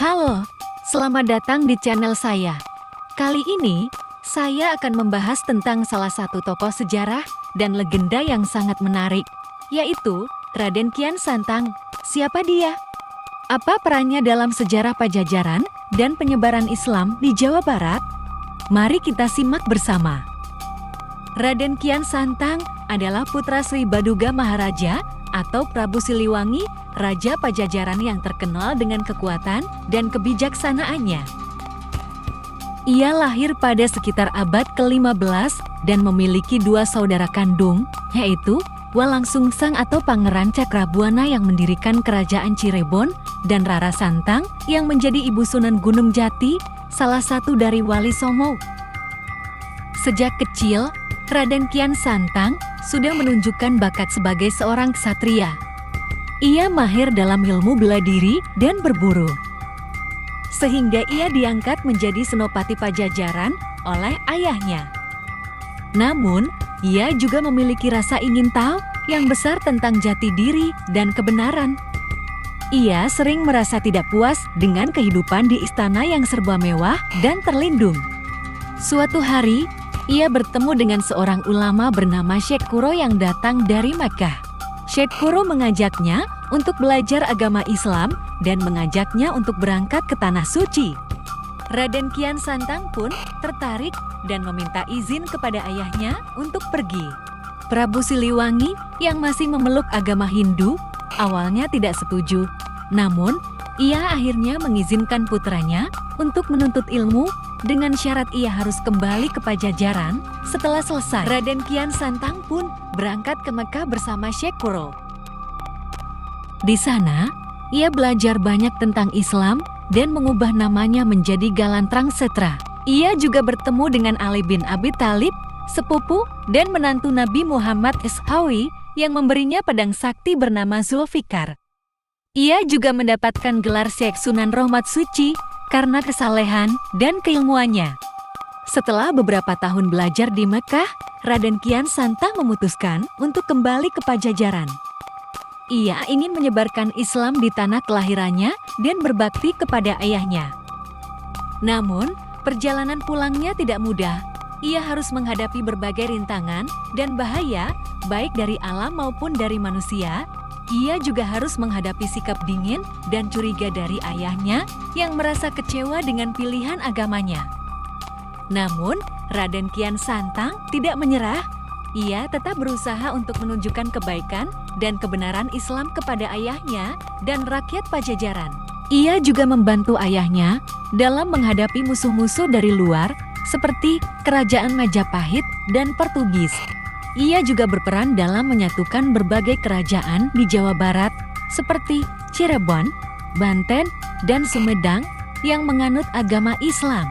Halo, selamat datang di channel saya. Kali ini, saya akan membahas tentang salah satu tokoh sejarah dan legenda yang sangat menarik, yaitu Raden Kian Santang. Siapa dia? Apa perannya dalam sejarah Pajajaran dan penyebaran Islam di Jawa Barat? Mari kita simak bersama. Raden Kian Santang adalah putra Sri Baduga Maharaja atau Prabu Siliwangi, Raja Pajajaran yang terkenal dengan kekuatan dan kebijaksanaannya. Ia lahir pada sekitar abad ke-15 dan memiliki dua saudara kandung, yaitu Walangsungsang atau Pangeran Cakrabuana yang mendirikan kerajaan Cirebon dan Rara Santang yang menjadi ibu Sunan Gunung Jati, salah satu dari Wali Songo. Sejak kecil, Raden Kian Santang sudah menunjukkan bakat sebagai seorang ksatria. Ia mahir dalam ilmu bela diri dan berburu, sehingga ia diangkat menjadi Senopati Pajajaran oleh ayahnya. Namun, ia juga memiliki rasa ingin tahu yang besar tentang jati diri dan kebenaran. Ia sering merasa tidak puas dengan kehidupan di istana yang serba mewah dan terlindung. Suatu hari, ia bertemu dengan seorang ulama bernama Syekh Kuro yang datang dari Makkah. Syekh Kuro mengajaknya untuk belajar agama Islam dan mengajaknya untuk berangkat ke Tanah Suci. Raden Kian Santang pun tertarik dan meminta izin kepada ayahnya untuk pergi. Prabu Siliwangi yang masih memeluk agama Hindu awalnya tidak setuju. Namun, ia akhirnya mengizinkan putranya untuk menuntut ilmu dengan syarat ia harus kembali ke Pajajaran setelah selesai. Raden Kian Santang pun berangkat ke Mekah bersama Syekh Kuro. Di sana, ia belajar banyak tentang Islam dan mengubah namanya menjadi Galantrang Setra. Ia juga bertemu dengan Ali bin Abi Thalib, sepupu dan menantu Nabi Muhammad SAW yang memberinya pedang sakti bernama Zulfikar. Ia juga mendapatkan gelar Syekh Sunan Rahmat Suci karena kesalehan dan keilmuannya. Setelah beberapa tahun belajar di Mekah, Raden Kian Santang memutuskan untuk kembali ke Pajajaran. Ia ingin menyebarkan Islam di tanah kelahirannya dan berbakti kepada ayahnya. Namun, perjalanan pulangnya tidak mudah. Ia harus menghadapi berbagai rintangan dan bahaya, baik dari alam maupun dari manusia. Ia juga harus menghadapi sikap dingin dan curiga dari ayahnya yang merasa kecewa dengan pilihan agamanya. Namun, Raden Kian Santang tidak menyerah. Ia tetap berusaha untuk menunjukkan kebaikan dan kebenaran Islam kepada ayahnya dan rakyat Pajajaran. Ia juga membantu ayahnya dalam menghadapi musuh-musuh dari luar seperti Kerajaan Majapahit dan Portugis. Ia juga berperan dalam menyatukan berbagai kerajaan di Jawa Barat seperti Cirebon, Banten, dan Sumedang yang menganut agama Islam.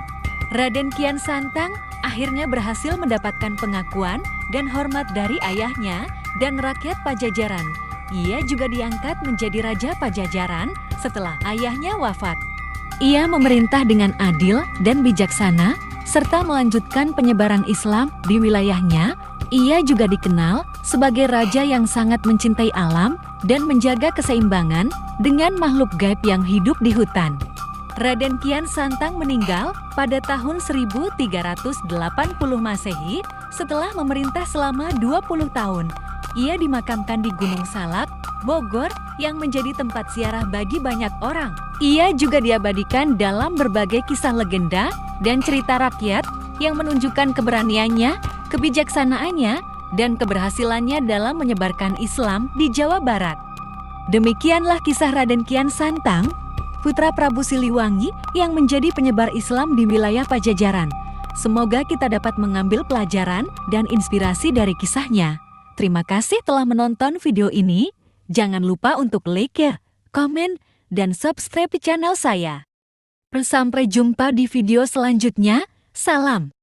Raden Kian Santang akhirnya berhasil mendapatkan pengakuan dan hormat dari ayahnya dan rakyat Pajajaran. Ia juga diangkat menjadi Raja Pajajaran setelah ayahnya wafat. Ia memerintah dengan adil dan bijaksana serta melanjutkan penyebaran Islam di wilayahnya. Ia juga dikenal sebagai raja yang sangat mencintai alam dan menjaga keseimbangan dengan makhluk gaib yang hidup di hutan. Raden Kian Santang meninggal pada tahun 1380 Masehi setelah memerintah selama 20 tahun. Ia dimakamkan di Gunung Salak, Bogor, yang menjadi tempat ziarah bagi banyak orang. Ia juga diabadikan dalam berbagai kisah legenda dan cerita rakyat yang menunjukkan keberaniannya, kebijaksanaannya, dan keberhasilannya dalam menyebarkan Islam di Jawa Barat. Demikianlah kisah Raden Kian Santang, putra Prabu Siliwangi yang menjadi penyebar Islam di wilayah Pajajaran. Semoga kita dapat mengambil pelajaran dan inspirasi dari kisahnya. Terima kasih telah menonton video ini. Jangan lupa untuk like ya, komen, dan subscribe channel saya. Sampai jumpa di video selanjutnya. Salam.